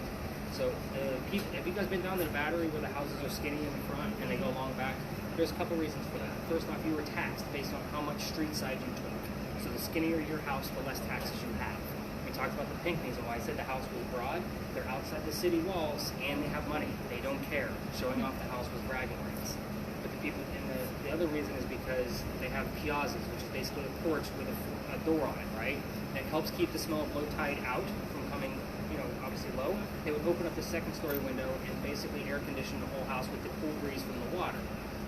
So have you guys been down to the Battery where the houses are skinny in the front and they go long back? There's a couple reasons for that. First off, you were taxed based on how much street side you took. So the skinnier your house, the less taxes you have. We talked about the Pinckneys and why I said the house was broad. They're outside the city walls and they have money. They don't care. Showing off the house was bragging rights. But the people, and the other reason is because they have piazzas, which is basically a porch with a door on it, right? That helps keep the smell of low tide out from coming, obviously low. They would open up the second story window and basically air condition the whole house with the cool breeze from the water.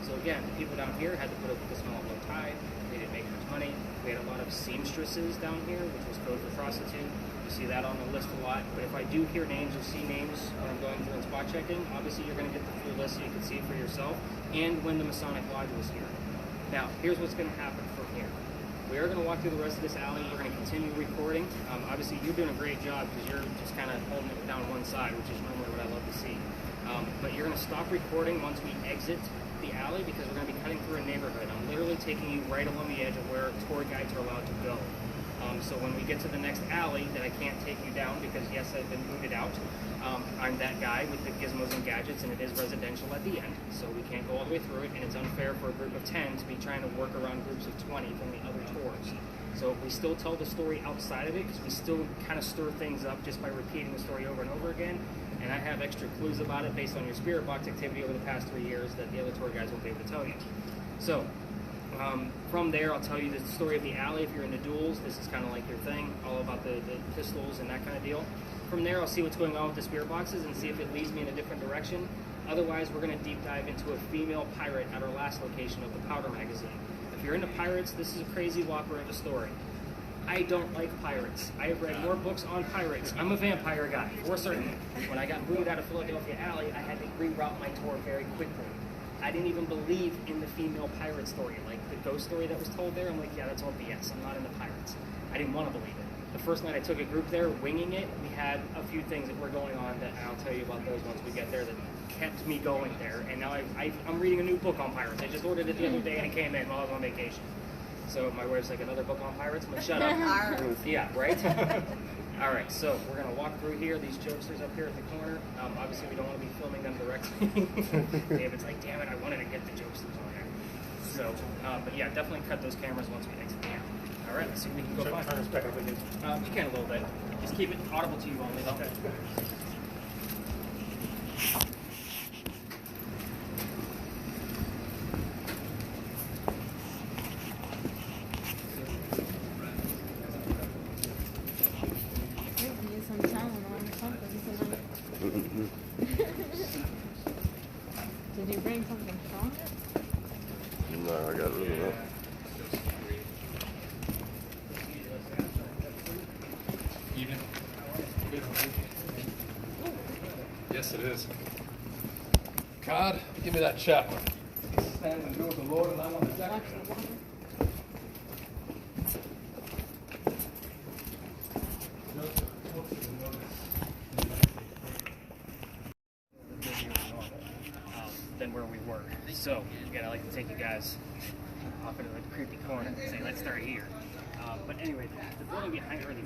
So again, the people down here had to put up with the smell of low tide. They didn't make much money. We had a lot of seamstresses down here, which was code for prostitute. You see that on the list a lot. But if I do hear names or see names when I'm going through and spot checking, obviously you're going to get the full list so you can see it for yourself, and when the Masonic Lodge was here. Now, here's what's going to happen from here. We are going to walk through the rest of this alley. We're going to continue recording. Obviously, you're doing a great job because you're just kind of holding it down one side, which is normally what I love to see. But you're going to stop recording once we exit the alley because we're going to be cutting through a neighborhood. I'm literally taking you right along the edge of where tour guides are allowed to go. So when we get to the next alley that I can't take you down because, yes, I've been booted out, I'm that guy with the gizmos and gadgets, and it is residential at the end, so we can't go all the way through it, and it's unfair for a group of 10 to be trying to work around groups of 20 from the other tours. So we still tell the story outside of it because we still kind of stir things up just by repeating the story over and over again, and I have extra clues about it based on your spirit box activity over the past 3 years that the other tour guides won't be able to tell you. So from there, I'll tell you the story of the alley. If you're into duels, this is kind of like your thing, all about the pistols and that kind of deal. From there, I'll see what's going on with the spirit boxes and see if it leads me in a different direction. Otherwise, we're going to deep dive into a female pirate at our last location of the Powder Magazine. If you're into pirates, this is a crazy whopper of a story. I don't like pirates. I have read more books on pirates. I'm a vampire guy, for certain. When I got booted out of Philadelphia Alley, I had to reroute my tour very quickly. I didn't even believe in the female pirate story, like the ghost story that was told there. I'm like, yeah, that's all BS. I'm not into pirates. I didn't want to believe it. The first night I took a group there, winging it, we had a few things that were going on that I'll tell you about those once we get there that kept me going there. And now I'm reading a new book on pirates. I just ordered it the other day and it came in while I was on vacation. So my wife's like, another book on pirates? I'm like, shut up. Yeah, right? All right, so we're going to walk through here. These jokesters up here at the corner. Obviously, we don't want to be filming them directly. David's like, damn it, I wanted to get the jokesters on there. So, but yeah, definitely cut those cameras once we exit the alley. All right, let's see if we can go find Turn it. this back up again. You can a little bit. Just keep it audible to you only, though. Okay. Need some Tylenol or something tonight. Did you bring something stronger? No, I got rid of that. Yes, it is. God, give me that check. Stand and do with the Lord, and I'm on the deck. Than where we were. So, again, I like to take you guys off into a creepy corner and say, let's start here. But anyway, the building behind, or the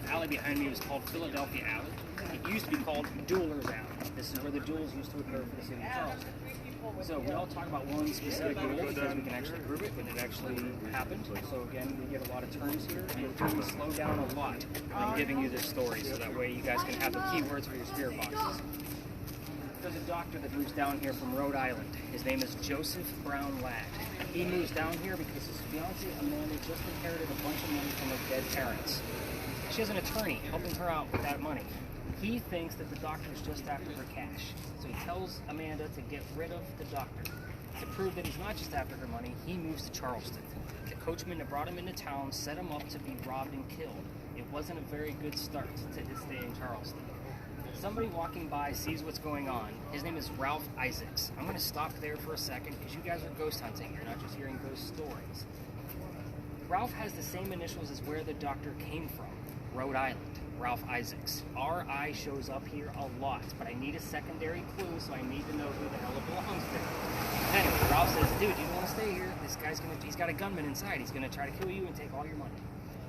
alley behind me was called Philadelphia Alley. It used to be called Duelers Alley. This is where the duels used to occur for the city of Charleston. So we all talk about one specific duel because we can actually prove it, but it actually happened. So again, we get a lot of terms here, and we slow down a lot when I'm giving you this story, so that way you guys can have the keywords for your spirit boxes. There's a doctor that moves down here from Rhode Island. His name is Joseph Brown Ladd. He moves down here because his fiancée Amanda just inherited a bunch of money from her dead parents. She has an attorney helping her out with that money. He thinks that the doctor is just after her cash. So he tells Amanda to get rid of the doctor. To prove that he's not just after her money, he moves to Charleston. The coachman that brought him into town set him up to be robbed and killed. It wasn't a very good start to his stay in Charleston. Somebody walking by sees what's going on. His name is Ralph Isaacs. I'm going to stop there for a second because you guys are ghost hunting. You're not just hearing ghost stories. Ralph has the same initials as where the doctor came from, Rhode Island. Ralph Isaacs. R.I. shows up here a lot, but I need a secondary clue, so I need to know who the hell it belongs to. Anyway, Ralph says, dude, you don't want to stay here. This guy's he's got a gunman inside. He's going to try to kill you and take all your money.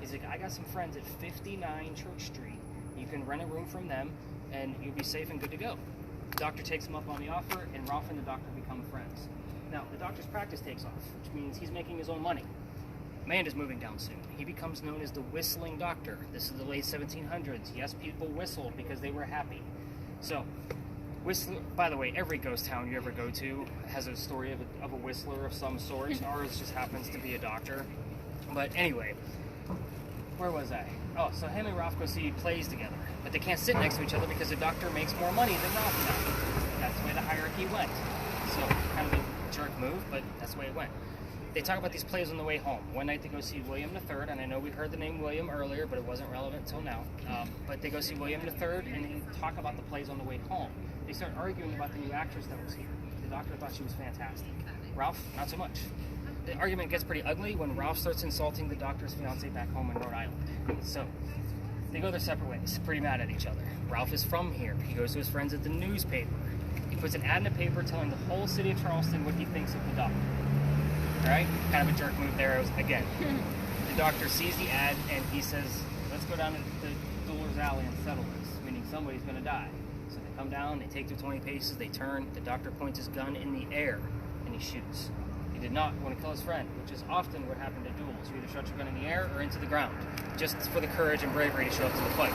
He's like, I got some friends at 59 Church Street. You can rent a room from them, and you'll be safe and good to go. The doctor takes him up on the offer, and Ralph and the doctor become friends. Now, the doctor's practice takes off, which means he's making his own money. Amanda's moving down soon. He becomes known as the Whistling Doctor. This is the late 1700s. Yes, people whistled because they were happy. So, by the way, every ghost town you ever go to has a story of a whistler of some sort. Ours just happens to be a doctor. But anyway, where was I? Oh, so him and Ralph go see plays together. But they can't sit next to each other because the doctor makes more money than Ralph does. That's the way the hierarchy went. So, kind of a jerk move, but that's the way it went. They talk about these plays on the way home. One night they go see William III, and I know we heard the name William earlier, but it wasn't relevant until now. But they go see William III, and they talk about the plays on the way home. They start arguing about the new actress that was here. The doctor thought she was fantastic. Ralph, not so much. The argument gets pretty ugly when Ralph starts insulting the doctor's fiancée back home in Rhode Island. So, they go their separate ways, pretty mad at each other. Ralph is from here. He goes to his friends at the newspaper. He puts an ad in the paper telling the whole city of Charleston what he thinks of the doctor. Right? Kind of a jerk move there. Again, the doctor sees the ad and he says, let's go down to the Duelers Alley and settle this, meaning somebody's going to die. So they come down, they take their 20 paces, they turn, the doctor points his gun in the air, and he shoots. He did not want to kill his friend, which is often what happened to duels. You either shot your gun in the air or into the ground, just for the courage and bravery to show up to the fight.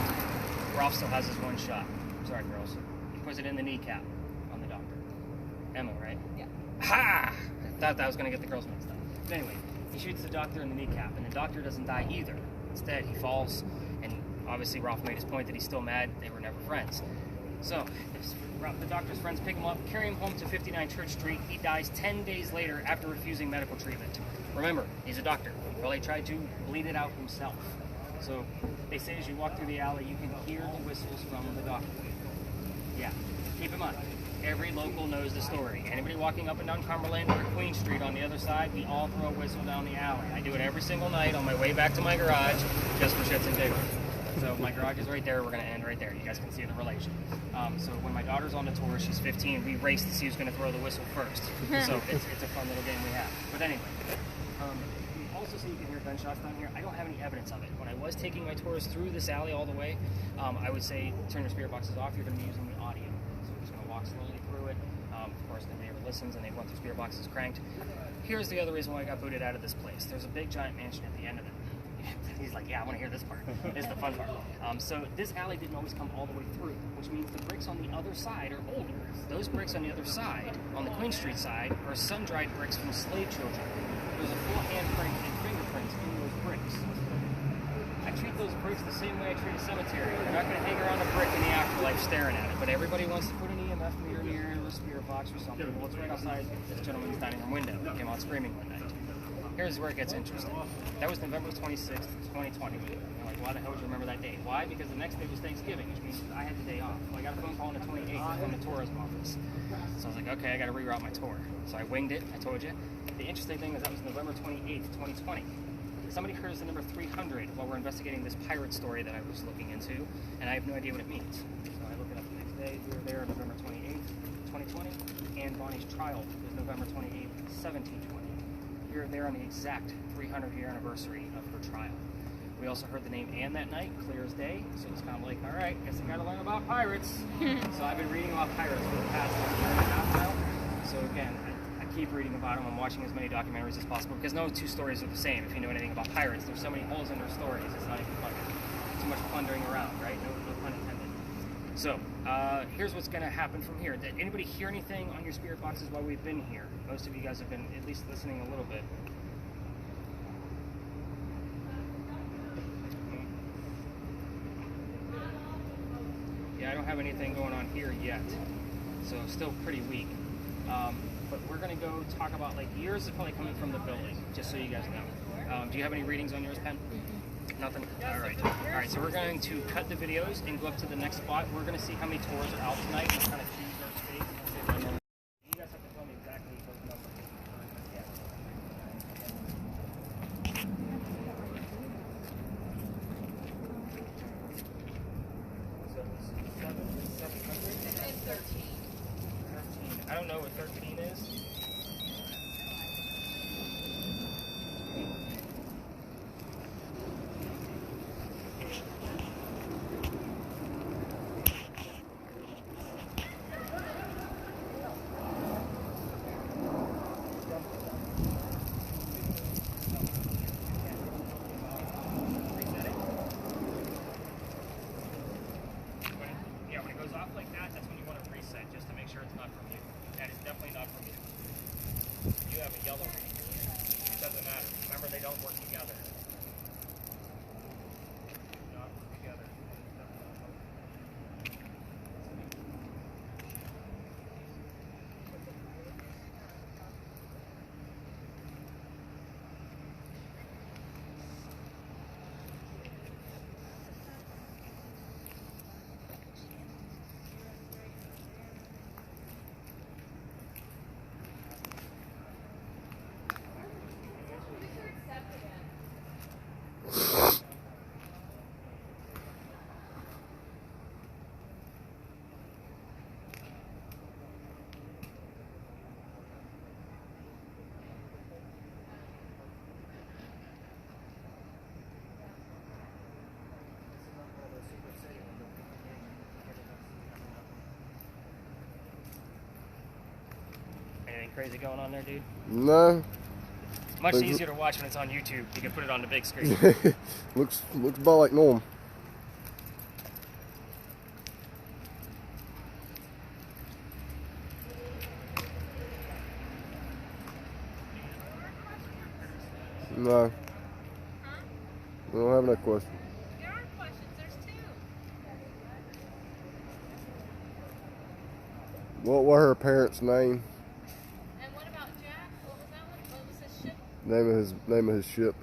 Ralph still has his one shot. Sorry, girls. He puts it in the kneecap on the doctor. Emma, right? Yeah. Ha! I thought that was going to get the girls mixed up. But anyway, he shoots the doctor in the kneecap, and the doctor doesn't die either. Instead, he falls, and obviously Ralph made his point that he's still mad. They were never friends. So, the doctor's friends pick him up, carry him home to 59 Church Street. He dies 10 days later after refusing medical treatment. Remember, he's a doctor. He probably tried to bleed it out himself. So, they say as you walk through the alley, you can hear the whistles from the doctor. Yeah, keep in mind, every local knows the story. Anybody walking up and down Cumberland or Queen Street on the other side, we all throw a whistle down the alley. I do it every single night on my way back to my garage, just for shits and giggles. So my garage is right there. We're going to end right there. You guys can see the relation. So when my daughter's on the tour, she's 15, we race to see who's going to throw the whistle first. So it's a fun little game we have. But anyway, you also see you can hear gunshots down here. I don't have any evidence of it. When I was taking my tours through this alley all the way, I would say turn your spirit boxes off. You're going to be using the audio. So we're just going to walk slowly through it. Of course, the neighbor listens and they want their spirit boxes cranked. Here's the other reason why I got booted out of this place. There's a big giant mansion at the end of it. He's like, yeah, I want to hear this part. This is the fun part. So this alley didn't always come all the way through, which means the bricks on the other side are older. Those bricks on the other side, on the Queen Street side, are sun-dried bricks from slave children. There's a full handprint and fingerprints in those bricks. I treat those bricks the same way I treat a cemetery. They're not going to hang around a brick in the afterlife staring at it, but everybody wants to put an EMF meter near the spirit box or something. Well, it's right outside this gentleman's dining room window. He came out screaming one night. Here's where it gets interesting. That was November 26th, 2020. I'm like, why the hell would you remember that date? Why? Because the next day was Thanksgiving, which means I had the day off. So I got a phone call on the 28th from the tourism office. So I was like, okay, I got to reroute my tour. So I winged it, I told you. The interesting thing is that was November 28th, 2020. Somebody heard the number 300 while we're investigating this pirate story that I was looking into, and I have no idea what it means. So I looked it up the next day. We were there November 28th, 2020, and Bonnie's trial was November 28th, 1720. We were there on the exact 300-year anniversary of her trial. We also heard the name Anne that night, clear as day, so it's kind of like, all right, guess I got to learn about pirates. So I've been reading about pirates for the past year and a half now. So again, I keep reading about them. I'm watching as many documentaries as possible because no two stories are the same. If you know anything about pirates, there's so many holes in their stories. It's not even funny. Too much plundering around, right? No pun intended. So here's what's going to happen from here. Did anybody hear anything on your spirit boxes while we've been here? Most of you guys have been at least listening a little bit. Yeah, I don't have anything going on here yet, so still pretty weak. But we're going to go talk about, like, yours is probably coming from the building, just so you guys know. Do you have any readings on yours, Pen? Nothing? All right. All right, so we're going to cut the videos and go up to the next spot. We're going to see how many tours are out tonight and kind of choose our space. You guys have to tell me exactly those numbers. Yeah. So it's 700? And 13. 13. I don't know what 13 is. When it goes off like that, that's when you want to reset, just to make sure it's not from you. That is definitely not from you. You have a yellow reading. It doesn't matter. Remember, they don't work together. Not together. Anything crazy going on there, dude? No. Much easier to watch when it's on YouTube. You can put it on the big screen. looks about like normal. No. I don't have no question. There are questions. There's two. What were her parents' name? And what about Jack? What was that one? What was his ship? Name of his ship.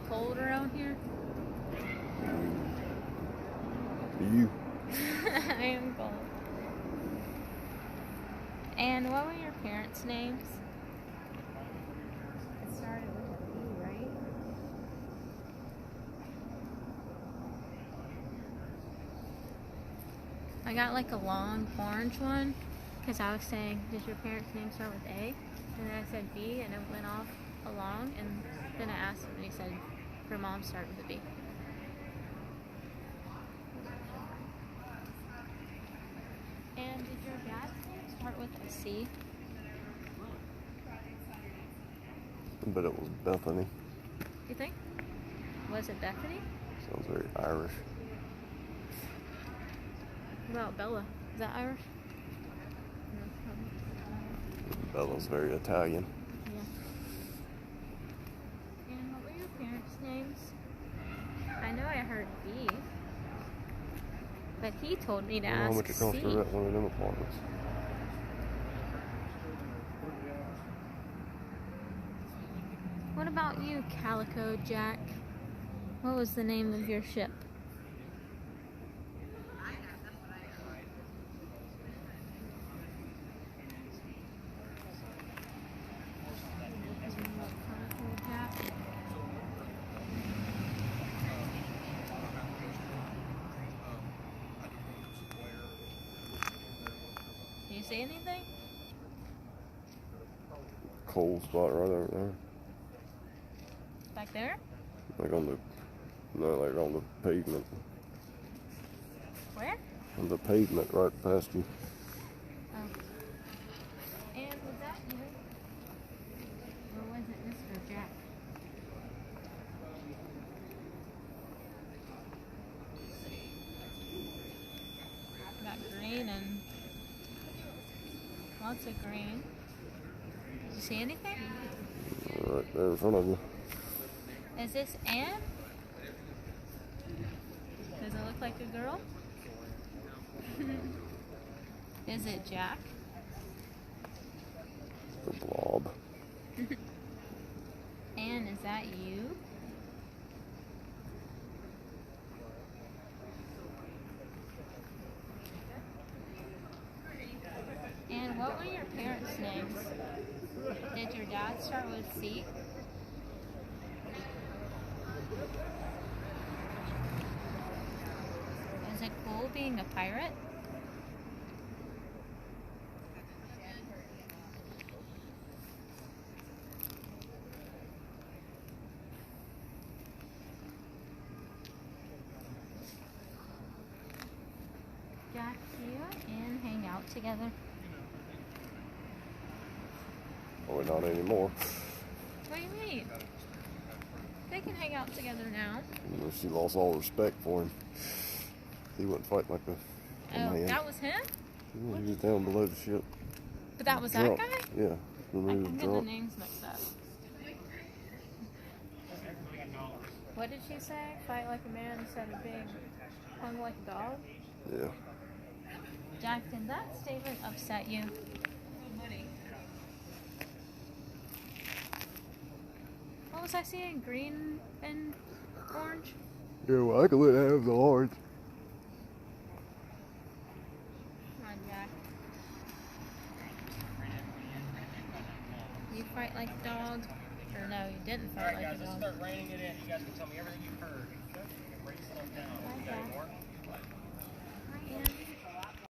cold around here? You. I am cold. And what were your parents' names? It started with a B, right? I got like a long orange one because I was saying, did your parents' name start with A? And then I said B, and it went off along. And then I asked him, and he said, her mom started with a B. And did your dad's name start with a C? But it was Bethany. You think? Was it Bethany? Sounds very Irish. What about Bella? Is that Irish? No, Bella's very Italian. yeah. And what were your parents' names? I know I heard B, but he told me to I don't know how ask much it costs C. to rent one of them apartments. What about you, Calico Jack? What was the name of your ship? Calico Jack. Do you see anything? Cold spot right over there. Back there? Like on the, no, like on the pavement. Where? On the pavement right past you. Oh. And was that you? Or was it Mr. Jack? Got green and lots of green. Did you see anything? Right there in front of you. Is this Anne? Does it look like a girl? Is it Jack? The blob. Anne, is that you? And what were your parents' names? Did your dad start with C? Is it cool being a pirate? Jack, you and hang out together? Oh, not anymore. What do you mean? They can hang out together now. You know, she lost all respect for him. He wouldn't fight like a Oh, man. that was him? Yeah, he was down below the ship. But that was Drunk. that guy? Yeah. I'm He was getting the drunk. names mixed up. What did she say? Fight like a man instead of being hung like a dog? Yeah. Jack, did that statement upset you? What was I seeing? Green and orange? Yeah, well, I could let her have the orange. Come on, Jack. You fight like a dog? Or no, you didn't fight like a dog. Start reining it in. You guys can tell me everything you've heard. You can break stuff down. Hi, You got any Jack. more? Hi, Ann.